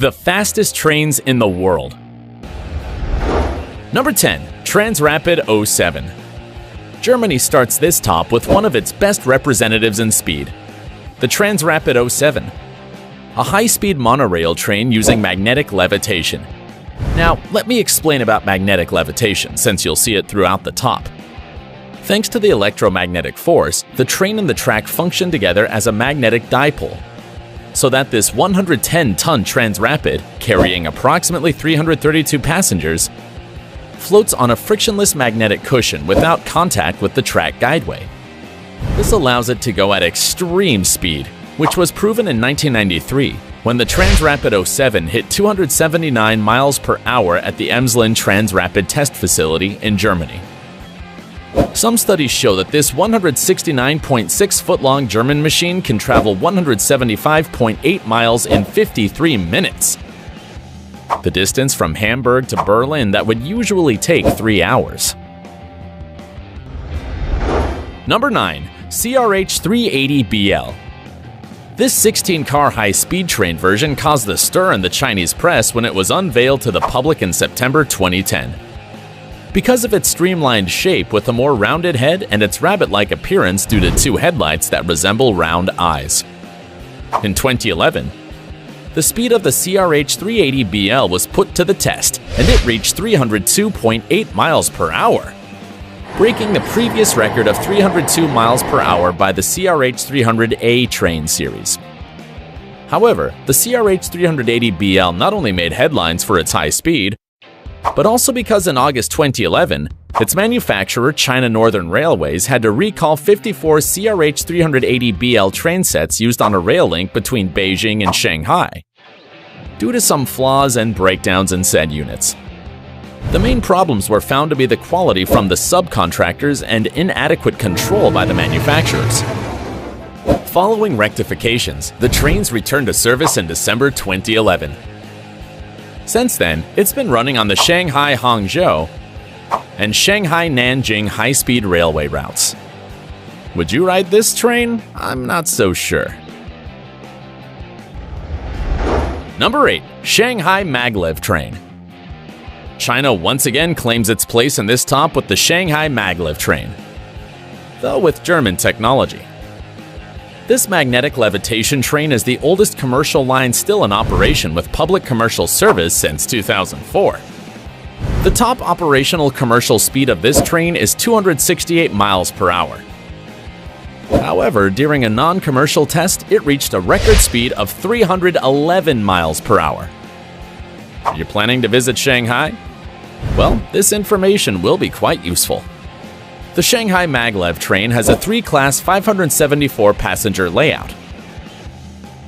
The fastest trains in the world. Number 10. Transrapid 07. Germany starts this top with one of its best representatives in speed, the Transrapid 07, a high-speed monorail train using magnetic levitation. Now, let me explain about magnetic levitation, since you'll see it throughout the top. Thanks to the electromagnetic force, the train and the track function together as a magnetic dipole, so that this 110-ton Transrapid, carrying approximately 332 passengers, floats on a frictionless magnetic cushion without contact with the track guideway. This allows it to go at extreme speed, which was proven in 1993 when the Transrapid 07 hit 279 miles per hour at the Emsland Transrapid Test Facility in Germany. Some studies show that this 169.6-foot-long German machine can travel 175.8 miles in 53 minutes. The distance from Hamburg to Berlin that would usually take 3 hours. Number 9. CRH 380BL. This 16-car high-speed train version caused a stir in the Chinese press when it was unveiled to the public in September 2010. Because of its streamlined shape with a more rounded head and its rabbit-like appearance due to two headlights that resemble round eyes. In 2011, the speed of the CRH 380BL was put to the test, and it reached 302.8 miles per hour, breaking the previous record of 302 miles per hour by the CRH 300A train series. However, the CRH 380BL not only made headlines for its high speed, but also because in August 2011, its manufacturer, China Northern Railways, had to recall 54 CRH 380BL train sets used on a rail link between Beijing and Shanghai, due to some flaws and breakdowns in said units. The main problems were found to be the quality from the subcontractors and inadequate control by the manufacturers. Following rectifications, the trains returned to service in December 2011. Since then, it's been running on the Shanghai-Hangzhou and Shanghai-Nanjing high-speed railway routes. Would you ride this train? I'm not so sure. Number 8. Shanghai Maglev train. China once again claims its place in this top with the Shanghai Maglev train, though with German technology. This magnetic levitation train is the oldest commercial line still in operation with public commercial service since 2004. The top operational commercial speed of this train is 268 miles per hour. However, during a non-commercial test, it reached a record speed of 311 miles per hour. Are you planning to visit Shanghai? Well, this information will be quite useful. The Shanghai Maglev train has a 3-class 574-passenger layout.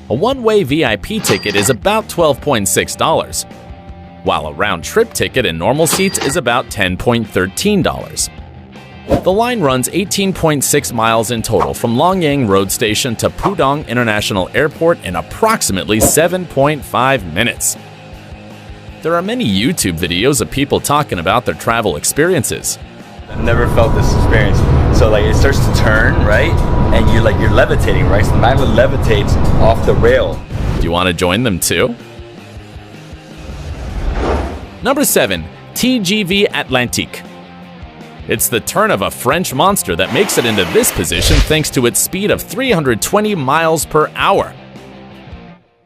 A one-way VIP ticket is about $12.6, while a round-trip ticket in normal seats is about $10.13. The line runs 18.6 miles in total from Longyang Road Station to Pudong International Airport in approximately 7.5 minutes. There are many YouTube videos of people talking about their travel experiences. I've never felt this experience. So like it starts to turn, right? And you're levitating, right? So the magnet levitates off the rail. Do you want to join them too? Number 7. TGV Atlantique. It's the turn of a French monster that makes it into this position thanks to its speed of 320 miles per hour.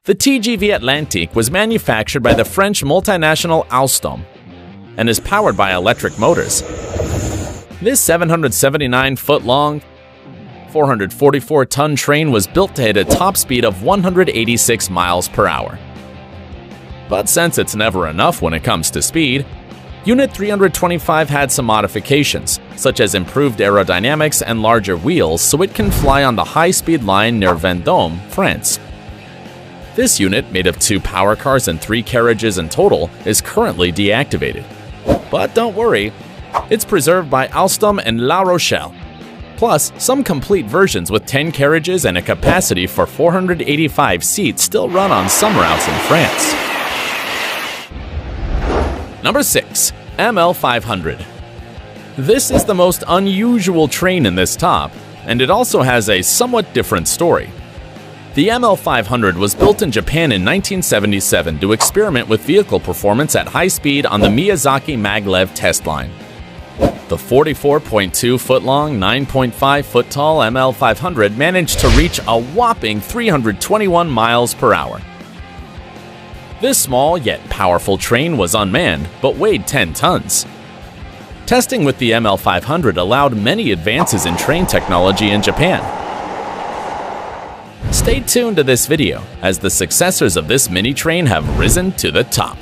The TGV Atlantique was manufactured by the French multinational Alstom and is powered by electric motors. This 779-foot-long, 444-ton train was built to hit a top speed of 186 miles per hour. But since it's never enough when it comes to speed, Unit 325 had some modifications, such as improved aerodynamics and larger wheels so it can fly on the high-speed line near Vendôme, France. This unit, made of 2 power cars and 3 carriages in total, is currently deactivated. But don't worry, it's preserved by Alstom and La Rochelle. Plus, some complete versions with 10 carriages and a capacity for 485 seats still run on some routes in France. Number 6. ML500. This is the most unusual train in this top, and it also has a somewhat different story. The ML500 was built in Japan in 1977 to experiment with vehicle performance at high speed on the Miyazaki Maglev test line. The 44.2-foot-long, 9.5-foot-tall ML500 managed to reach a whopping 321 miles per hour. This small yet powerful train was unmanned, but weighed 10 tons. Testing with the ML500 allowed many advances in train technology in Japan. Stay tuned to this video, as the successors of this mini train have risen to the top.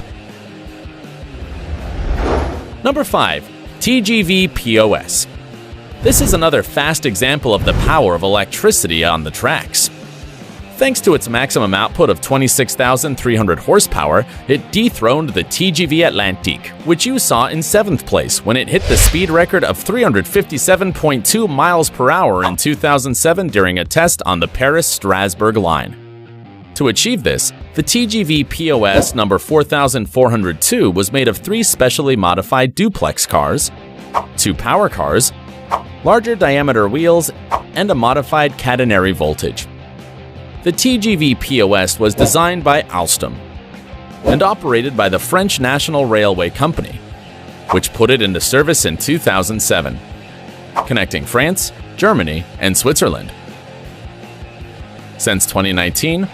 Number 5. TGV POS. This is another fast example of the power of electricity on the tracks. Thanks to its maximum output of 26,300 horsepower, it dethroned the TGV Atlantique, which you saw in 7th place when it hit the speed record of 357.2 miles per hour in 2007 during a test on the Paris-Strasbourg line. To achieve this, the TGV POS number 4402 was made of 3 specially modified duplex cars, 2 power cars, larger diameter wheels, and a modified catenary voltage. The TGV POS was designed by Alstom and operated by the French National Railway Company, which put it into service in 2007, connecting France, Germany, and Switzerland. Since 2019,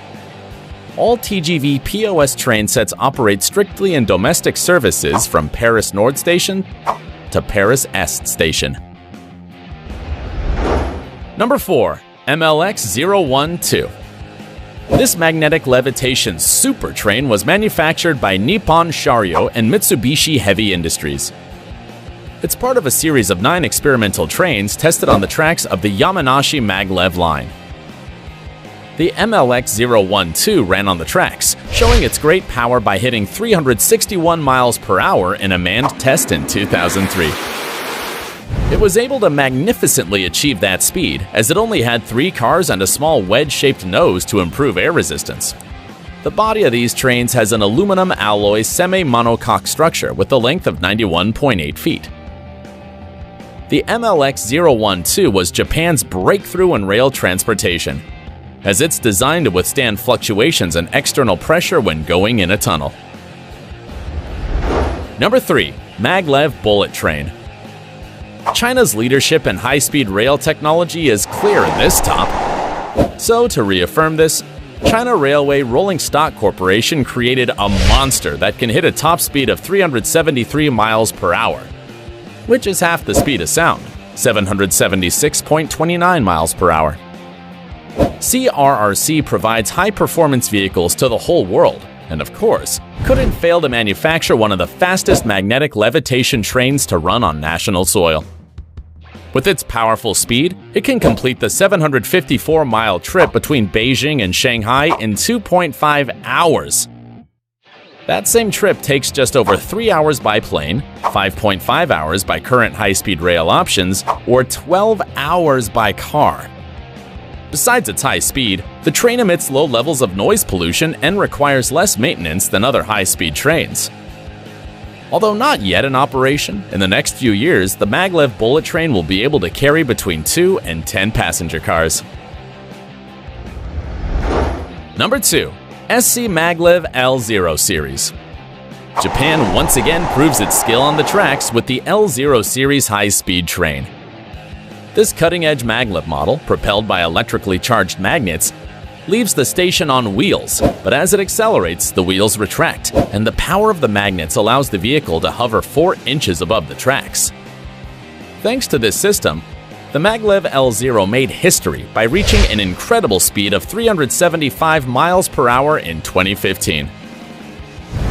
all TGV POS train sets operate strictly in domestic services from Paris Nord Station to Paris Est Station. Number 4. MLX-012. This magnetic levitation super train was manufactured by Nippon Sharyo and Mitsubishi Heavy Industries. It's part of a series of 9 experimental trains tested on the tracks of the Yamanashi Maglev line. The MLX-012 ran on the tracks, showing its great power by hitting 361 miles per hour in a manned test in 2003. It was able to magnificently achieve that speed, as it only had 3 cars and a small wedge-shaped nose to improve air resistance. The body of these trains has an aluminum alloy semi-monocoque structure with a length of 91.8 feet. The MLX-012 was Japan's breakthrough in rail transportation, as it's designed to withstand fluctuations in external pressure when going in a tunnel. Number 3. Maglev Bullet Train. China's leadership in high-speed rail technology is clear in this top. So, to reaffirm this, China Railway Rolling Stock Corporation created a monster that can hit a top speed of 373 miles per hour, which is half the speed of sound, 776.29 miles per hour. CRRC provides high-performance vehicles to the whole world, and of course, couldn't fail to manufacture one of the fastest magnetic levitation trains to run on national soil. With its powerful speed, it can complete the 754-mile trip between Beijing and Shanghai in 2.5 hours. That same trip takes just over 3 hours by plane, 5.5 hours by current high-speed rail options, or 12 hours by car. Besides its high speed, the train emits low levels of noise pollution and requires less maintenance than other high-speed trains. Although not yet in operation, in the next few years, the Maglev Bullet Train will be able to carry between 2 and 10 passenger cars. Number 2. SC Maglev L0 Series. Japan once again proves its skill on the tracks with the L0 Series high-speed train. This cutting-edge maglev model, propelled by electrically charged magnets, leaves the station on wheels, but as it accelerates, the wheels retract, and the power of the magnets allows the vehicle to hover 4 inches above the tracks. Thanks to this system, the Maglev L0 made history by reaching an incredible speed of 375 miles per hour in 2015.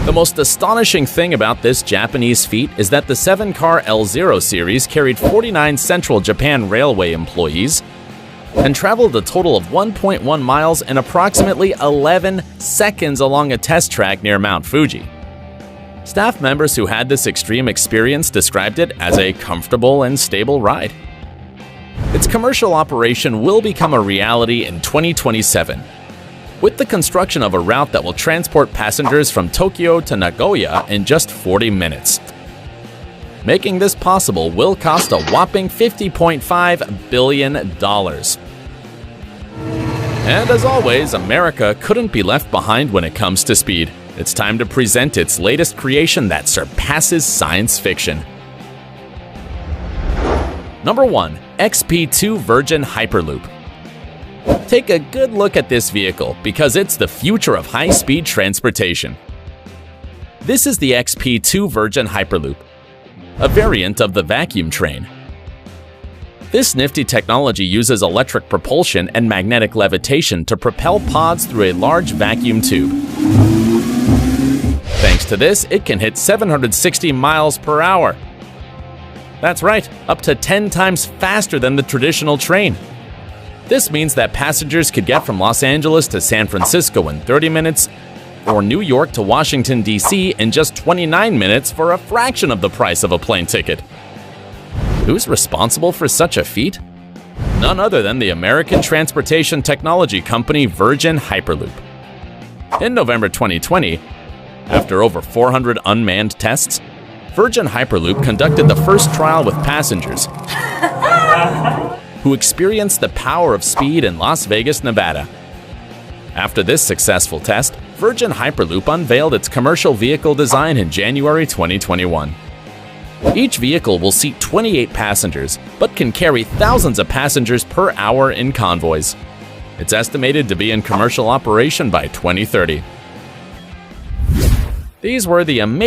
The most astonishing thing about this Japanese feat is that the 7-car L0 series carried 49 Central Japan Railway employees and traveled a total of 1.1 miles in approximately 11 seconds along a test track near Mount Fuji. Staff members who had this extreme experience described it as a comfortable and stable ride. Its commercial operation will become a reality in 2027. With the construction of a route that will transport passengers from Tokyo to Nagoya in just 40 minutes. Making this possible will cost a whopping $50.5 billion. And as always, America couldn't be left behind when it comes to speed. It's time to present its latest creation that surpasses science fiction. Number 1. XP2 Virgin Hyperloop. Take a good look at this vehicle because it's the future of high-speed transportation. This is the XP2 Virgin Hyperloop, a variant of the vacuum train. This nifty technology uses electric propulsion and magnetic levitation to propel pods through a large vacuum tube. Thanks to this, it can hit 760 miles per hour. That's right, up to 10 times faster than the traditional train. This means that passengers could get from Los Angeles to San Francisco in 30 minutes or New York to Washington, D.C. in just 29 minutes for a fraction of the price of a plane ticket. Who's responsible for such a feat? None other than the American transportation technology company Virgin Hyperloop. In November 2020, after over 400 unmanned tests, Virgin Hyperloop conducted the first trial with passengers who experienced the power of speed in Las Vegas, Nevada. After this successful test, Virgin Hyperloop unveiled its commercial vehicle design in January 2021. Each vehicle will seat 28 passengers, but can carry thousands of passengers per hour in convoys. It's estimated to be in commercial operation by 2030. These were the amazing